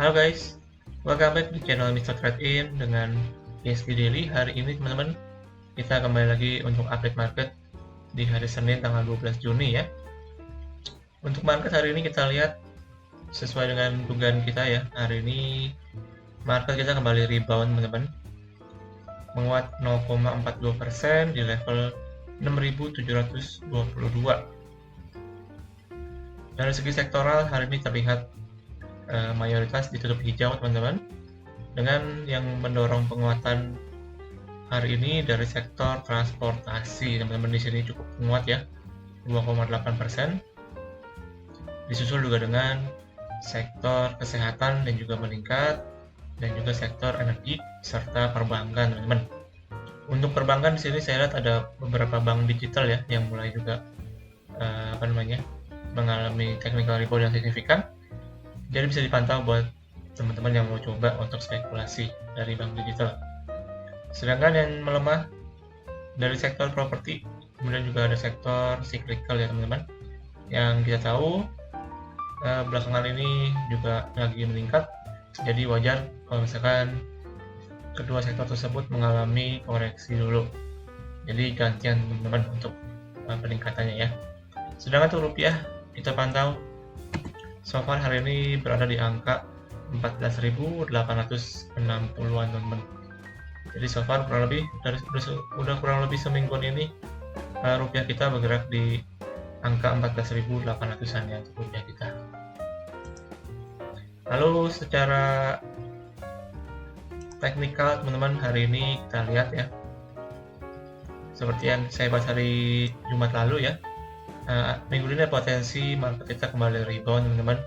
Halo guys, welcome back di channel Mr. Trade In dengan ESG Daily. Hari ini teman-teman, kita kembali lagi untuk update market di hari Senin tanggal 12 Juni ya. Untuk market hari ini kita lihat sesuai dengan dugaan kita ya. Hari ini market kita kembali rebound teman-teman, menguat 0,42% di level 6.722. Dari segi sektoral hari ini terlihat mayoritas ditutup hijau teman-teman, dengan yang mendorong penguatan hari ini dari sektor transportasi. Teman-teman di sini cukup kuat ya, 2,8%. Disusul juga dengan sektor kesehatan dan juga meningkat, dan juga sektor energi serta perbankan teman-teman. Untuk perbankan di sini saya lihat ada beberapa bank digital ya yang mulai juga mengalami technical rebound yang signifikan. Jadi bisa dipantau buat teman-teman yang mau coba untuk spekulasi dari bank digital. Sedangkan yang melemah dari sektor properti, kemudian juga ada sektor cyclical ya teman-teman, yang kita tahu belakangan ini juga lagi meningkat. Jadi wajar kalau misalkan kedua sektor tersebut mengalami koreksi dulu. Jadi gantian teman-teman untuk peningkatannya ya. Sedangkan untuk rupiah kita pantau so far hari ini berada di angka 14.860-an teman-teman. Jadi so far kurang lebih udah kurang lebih semingguan ini rupiah kita bergerak di angka 14.800-an ya untuk rupiah kita. Lalu secara teknikal teman-teman, hari ini kita lihat ya, seperti yang saya bahas hari Jumat lalu ya, minggu ini ada potensi market kita kembali rebound teman-teman,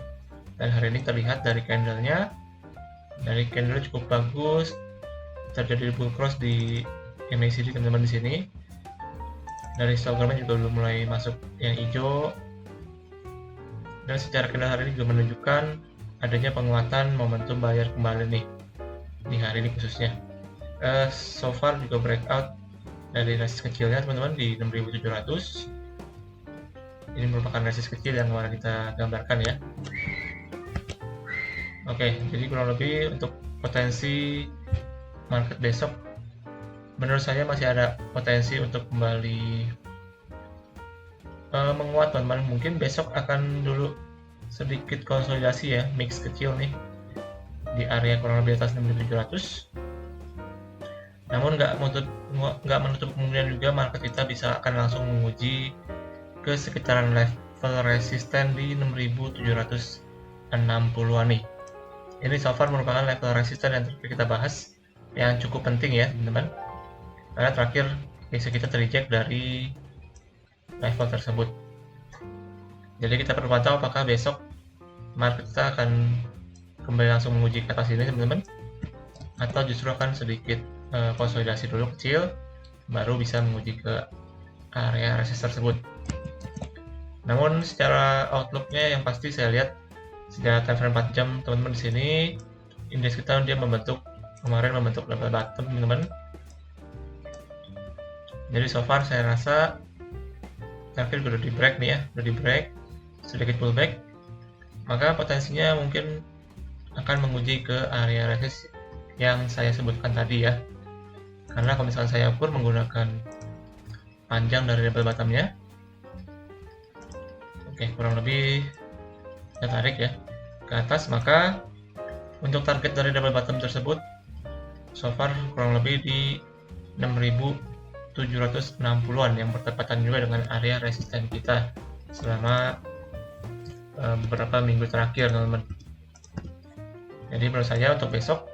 dan hari ini terlihat dari candlenya, cukup bagus, terjadi bull cross di MACD teman-teman di sini. Dari histogramnya juga belum mulai masuk yang hijau, dan secara candle hari ini juga menunjukkan adanya penguatan momentum buyer kembali nih di hari ini khususnya. So far juga breakout dari resist kecilnya teman-teman di 6.700. Ini merupakan resist kecil yang kemarin kita gambarkan ya. Oke, jadi kurang lebih untuk potensi market besok, menurut saya masih ada potensi untuk kembali menguat teman-teman. Mungkin besok akan dulu sedikit konsolidasi ya, mix kecil nih di area kurang lebih atas 6.700. Namun nggak menutup kemungkinan juga market kita bisa akan langsung menguji ke sekitaran level resisten di 6.760-an nih. Ini so far merupakan level resisten yang terakhir kita bahas, yang cukup penting ya teman-teman, karena terakhir bisa kita terreject dari level tersebut. Jadi kita perlu pantau apakah besok market kita akan kembali langsung menguji ke atas ini teman-teman, atau justru akan sedikit konsolidasi dulu kecil baru bisa menguji ke area resist tersebut. Namun secara outlooknya yang pasti saya lihat secara time frame 4 jam teman-teman di sini, indeks kita dia kemarin membentuk level bottom teman-teman. Jadi so far saya rasa terakhir udah di break nih ya, sedikit pullback, maka potensinya mungkin akan menguji ke area resist yang saya sebutkan tadi ya. Karena kalau misalkan saya ukur menggunakan panjang dari level bottomnya, oke, kurang lebih saya tarik ya ke atas, maka untuk target dari double bottom tersebut so far kurang lebih di 6.760-an yang bertepatan juga dengan area resisten kita selama beberapa minggu terakhir teman-teman. Jadi menurut saya untuk besok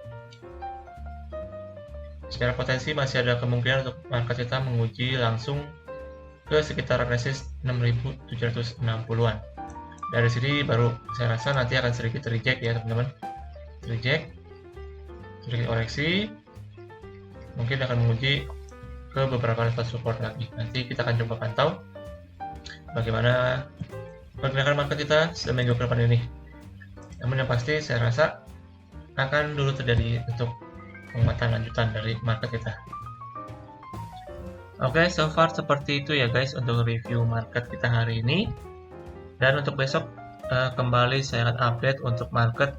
secara potensi masih ada kemungkinan untuk market kita menguji langsung ke sekitar resist 6.760-an. Dari sini baru saya rasa nanti akan sedikit reject ya teman-teman, sedikit koreksi, mungkin akan menguji ke beberapa level support lagi. Nanti kita akan coba pantau bagaimana pergerakan market kita seminggu ke depan ini. Namun yang pasti saya rasa akan dulu terjadi untuk penguatan lanjutan dari market kita. Oke, so far seperti itu ya guys untuk review market kita hari ini. Dan untuk besok kembali saya akan update untuk market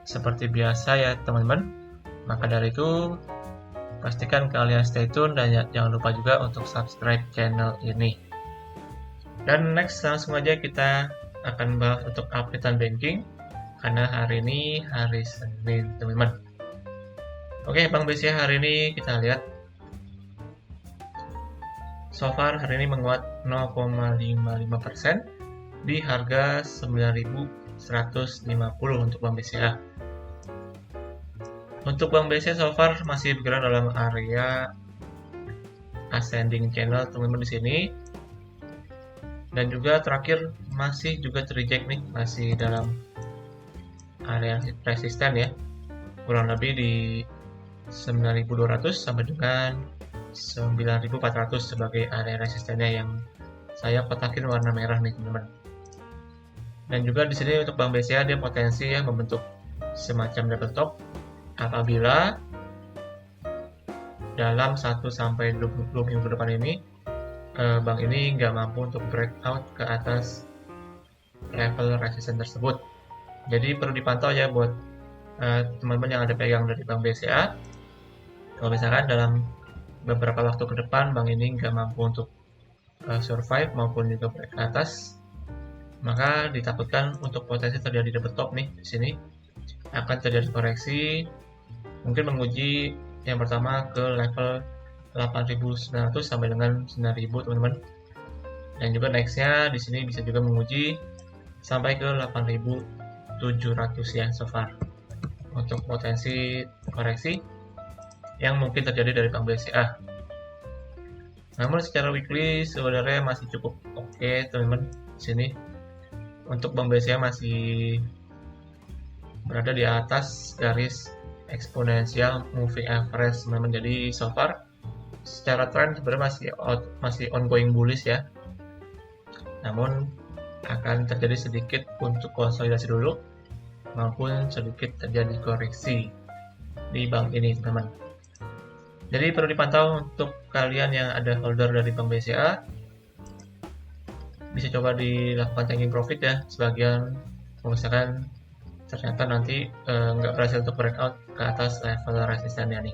seperti biasa ya teman-teman. Maka dari itu pastikan kalian stay tune dan jangan lupa juga untuk subscribe channel ini. Dan next langsung aja kita akan bahas untuk updatean banking karena hari ini hari Senin teman-teman. Oke, Bank BCA hari ini kita lihat so far hari ini menguat 0,55% di harga 9.150 untuk Bank BCA. Untuk Bank BCA so far masih bergerak dalam area ascending channel teman-teman di sini. Dan juga terakhir masih juga terreject nih, masih dalam area resisten ya. Kurang lebih di 9.200 sampai dengan 9.400 sebagai area resistennya yang saya kotakin warna merah nih teman-teman. Dan juga di sini untuk Bank BCA dia potensi ya membentuk semacam double top apabila dalam 1 sampai 20 minggu ke depan ini bank ini nggak mampu untuk breakout ke atas level resisten tersebut. Jadi perlu dipantau ya buat teman-teman yang ada pegang dari Bank BCA. Kalau misalkan dalam beberapa waktu ke depan bank ini nggak mampu untuk survive maupun juga break ke atas, maka ditakutkan untuk potensi terjadi double top nih di sini akan terjadi koreksi, mungkin menguji yang pertama ke level 8.900 sampai dengan 9.000 teman-teman, dan juga nextnya di sini bisa juga menguji sampai ke 8.700 ya so far untuk potensi koreksi yang mungkin terjadi dari Bank BCA. Namun secara weekly sebenarnya masih cukup oke teman-teman di sini. Untuk Bank BCA masih berada di atas garis eksponensial moving average teman-teman. Jadi so far secara trend sebenarnya masih ongoing bullish ya. Namun akan terjadi sedikit untuk konsolidasi dulu maupun sedikit terjadi koreksi di bank ini teman-teman. Jadi perlu dipantau untuk kalian yang ada holder dari Bank BCA, bisa coba dilakukan taking profit ya sebagian, kalau misalkan ternyata nanti nggak berhasil untuk breakout ke atas level resistennya nih.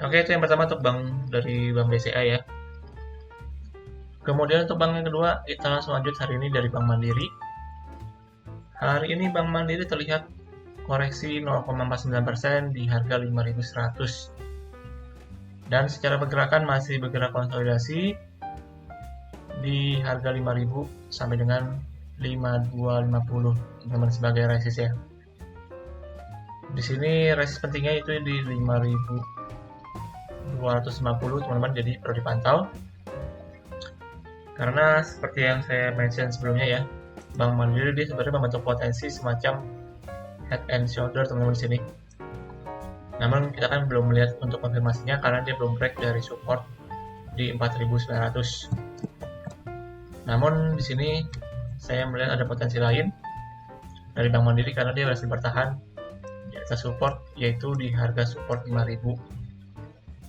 Oke, itu yang pertama untuk bank dari Bank BCA ya. Kemudian untuk bank yang kedua, kita langsung lanjut hari ini dari Bank Mandiri. Hari ini Bank Mandiri terlihat koreksi 0,49% di harga 5.100. Dan secara pergerakan masih bergerak konsolidasi di harga 5.000 sampai dengan 5.250 teman-teman sebagai resist ya. Di sini resist pentingnya itu di 5.250 teman-teman, jadi perlu dipantau. Karena seperti yang saya mention sebelumnya ya, Bank Mandiri dia sebenarnya membentuk potensi semacam head and shoulder teman-teman di sini. Namun kita kan belum melihat untuk konfirmasinya karena dia belum break dari support di 4.900. Namun di sini saya melihat ada potensi lain dari Bank Mandiri karena dia berhasil bertahan di atas support, yaitu di harga support 5.000,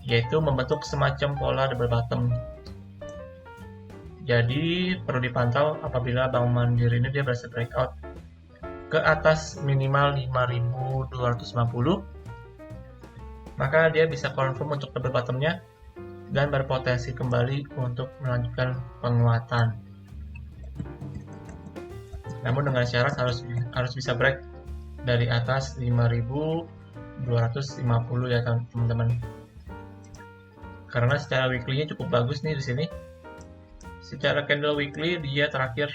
yaitu membentuk semacam pola double bottom. Jadi perlu dipantau apabila Bank Mandiri ini dia berhasil breakout ke atas minimal 5.250, maka dia bisa confirm untuk double bottomnya dan berpotensi kembali untuk melanjutkan penguatan. Namun dengan syarat harus bisa break dari atas 5.250 ya teman-teman. Karena secara weekly-nya cukup bagus nih di sini. Secara candle weekly dia terakhir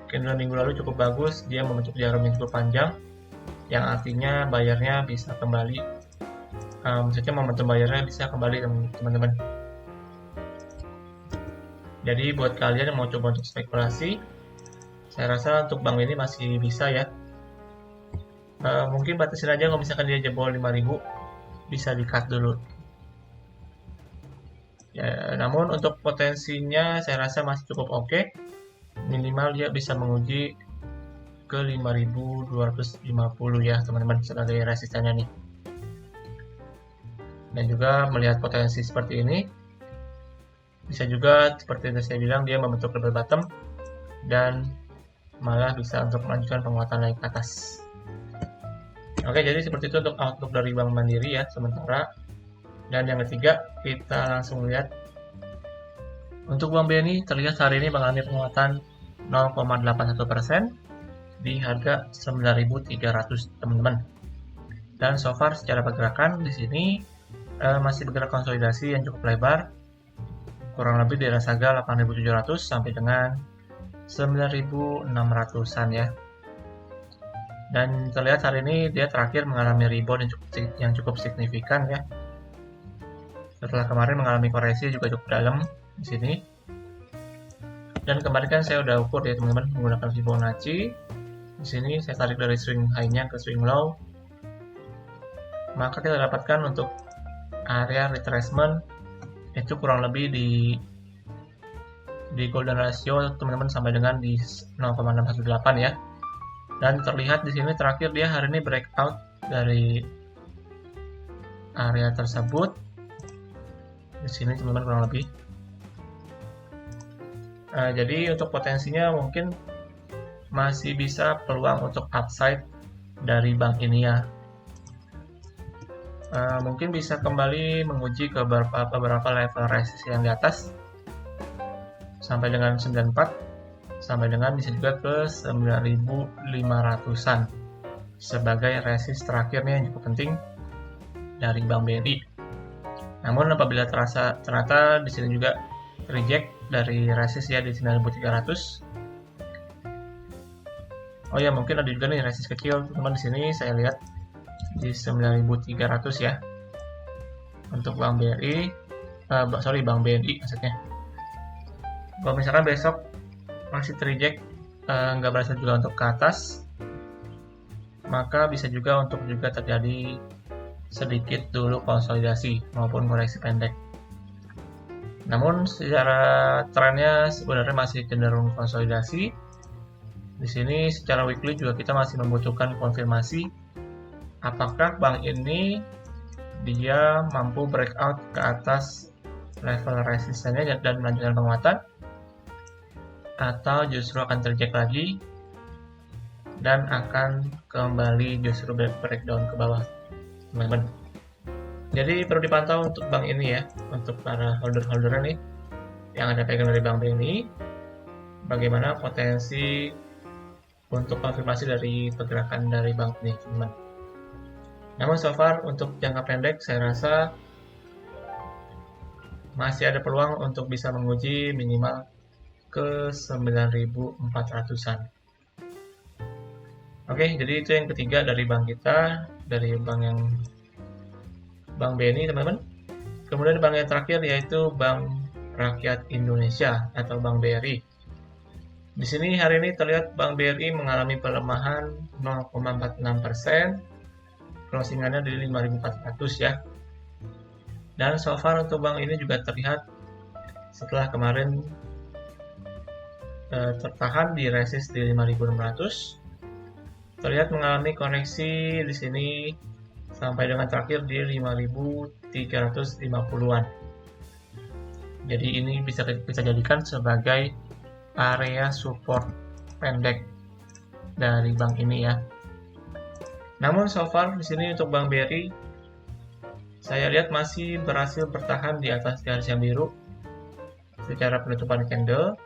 candle minggu lalu cukup bagus, dia membentuk jarum yang cukup panjang, yang artinya bayarnya bisa kembali, maksudnya momentum bayarnya bisa kembali teman-teman. Jadi buat kalian yang mau coba untuk spekulasi, saya rasa untuk bank ini masih bisa ya. Mungkin batasin aja kalau misalkan dia jebol 5.000, bisa di-cut dulu. Ya, namun untuk potensinya saya rasa masih cukup oke. Minimal dia bisa menguji ke 5.250 ya teman-teman sebagai resistennya nih. Dan juga melihat potensi seperti ini, bisa juga seperti yang saya bilang dia membentuk double bottom dan malah bisa untuk melanjutkan penguatan naik ke atas. Oke, jadi seperti itu untuk outlook dari Bank Mandiri ya sementara. Dan yang ketiga, kita langsung lihat untuk Bank BNI terlihat hari ini mengalami penguatan 0,81% di harga 9.300 teman-teman. Dan so far secara pergerakan di sini masih bergerak konsolidasi yang cukup lebar, kurang lebih di harga 8.700 sampai dengan 9.600-an ya. Dan terlihat hari ini dia terakhir mengalami rebound yang cukup signifikan ya. Setelah kemarin mengalami koreksi juga cukup dalam di sini. Dan kemarin kan saya udah ukur ya teman-teman menggunakan Fibonacci. Di sini saya tarik dari swing high-nya ke swing low. Maka kita dapatkan untuk area retracement itu kurang lebih di golden ratio teman-teman sampai dengan di 0,618 ya. Dan terlihat di sini terakhir dia hari ini breakout dari area tersebut. Di sini teman-teman kurang lebih. Jadi untuk potensinya mungkin masih bisa peluang untuk upside dari bank ini ya. Mungkin bisa kembali menguji ke beberapa level resistance yang di atas sampai dengan 94. Sampai dengan bisa juga ke 9.500-an sebagai resist terakhirnya yang cukup penting dari Bank BNI. Namun apabila ternyata di sini juga reject dari resist ya di 9.300. Oh ya, mungkin ada juga nih resist kecil teman-teman di sini saya lihat di 9.300 ya. Untuk Bank BRI Bank BNI maksudnya. Kalau misalkan besok masih terreject nggak berhasil juga untuk ke atas, maka bisa juga untuk juga terjadi sedikit dulu konsolidasi maupun koreksi pendek. Namun secara trennya sebenarnya masih cenderung konsolidasi. Di sini secara weekly juga kita masih membutuhkan konfirmasi apakah bank ini dia mampu breakout ke atas level resistennya dan melanjutkan penguatan, atau justru akan terjek lagi dan akan kembali justru breakdown ke bawah teman-teman. Jadi perlu dipantau untuk bank ini ya, untuk para holder-holdernya nih yang ada pegang dari Bank BNI, bagaimana potensi untuk konfirmasi dari pergerakan dari bank ini teman-teman. Namun so far untuk jangka pendek saya rasa masih ada peluang untuk bisa menguji minimal ke 9.400-an. Oke, jadi itu yang ketiga dari bank kita, dari Bank BNI teman-teman. Kemudian bank yang terakhir yaitu Bank Rakyat Indonesia atau Bank BRI. Di sini hari ini terlihat Bank BRI mengalami pelemahan 0,46%, closingannya di 5.400 ya. Dan so far untuk bank ini juga terlihat setelah kemarin tertahan di resist di 5.600, terlihat mengalami koneksi di sini sampai dengan terakhir di 5.350-an. Jadi ini bisa jadikan sebagai area support pendek dari bank ini ya. Namun so far di sini untuk Bank BRI saya lihat masih berhasil bertahan di atas garis yang biru secara penutupan candle,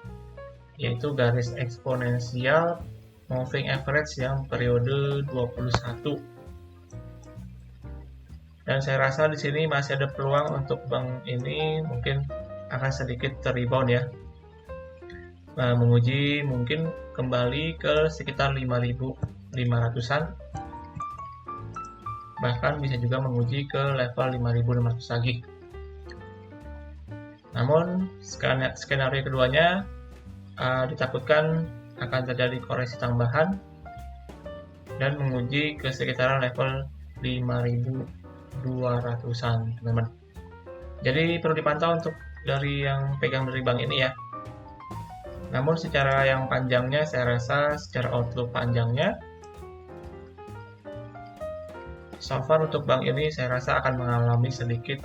yaitu garis eksponensial moving average yang periode 21. Dan saya rasa di sini masih ada peluang untuk bank ini mungkin akan sedikit rebound ya. Menguji mungkin kembali ke sekitar 5.500-an. Bahkan bisa juga menguji ke level 5.500 lagi. Namun skenario keduanya ditakutkan akan terjadi koreksi tambahan dan menguji ke sekitaran level 5.200-an teman-teman. Jadi perlu dipantau untuk dari yang pegang dari bank ini ya. Namun secara yang panjangnya saya rasa secara outlook panjangnya so far untuk bank ini saya rasa akan mengalami sedikit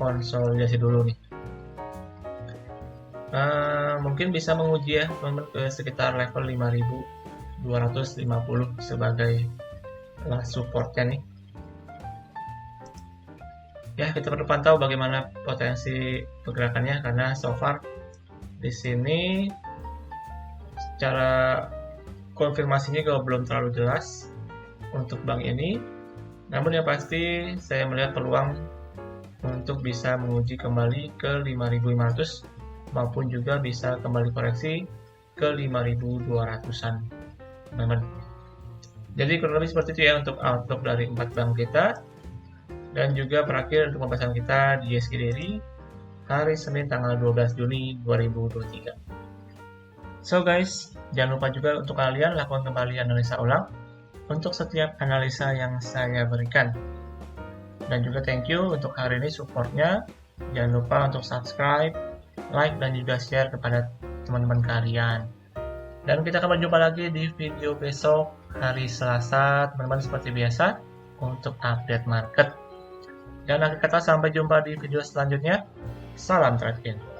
konsolidasi dulu nih. Mungkin bisa menguji ya teman-teman ke sekitar level 5.250 sebagai last supportnya nih. Ya, kita perlu pantau bagaimana potensi pergerakannya karena so far di sini secara konfirmasinya juga belum terlalu jelas untuk bank ini. Namun yang pasti saya melihat peluang untuk bisa menguji kembali ke 5.500 maupun juga bisa kembali koreksi ke 5.200-an, teman-teman. Jadi kurang lebih seperti itu ya untuk outlook dari 4 bank kita. Dan juga berakhir untuk pembahasan kita di ISG Daily hari Senin tanggal 12 Juni 2023. So guys, jangan lupa juga untuk kalian lakukan kembali analisa ulang untuk setiap analisa yang saya berikan. Dan juga thank you untuk hari ini supportnya. Jangan lupa untuk subscribe, like, dan juga share kepada teman-teman kalian. Dan kita akan berjumpa lagi di video besok hari Selasa, teman-teman, seperti biasa untuk update market. Dan akhir kata, sampai jumpa di video selanjutnya. Salam trading.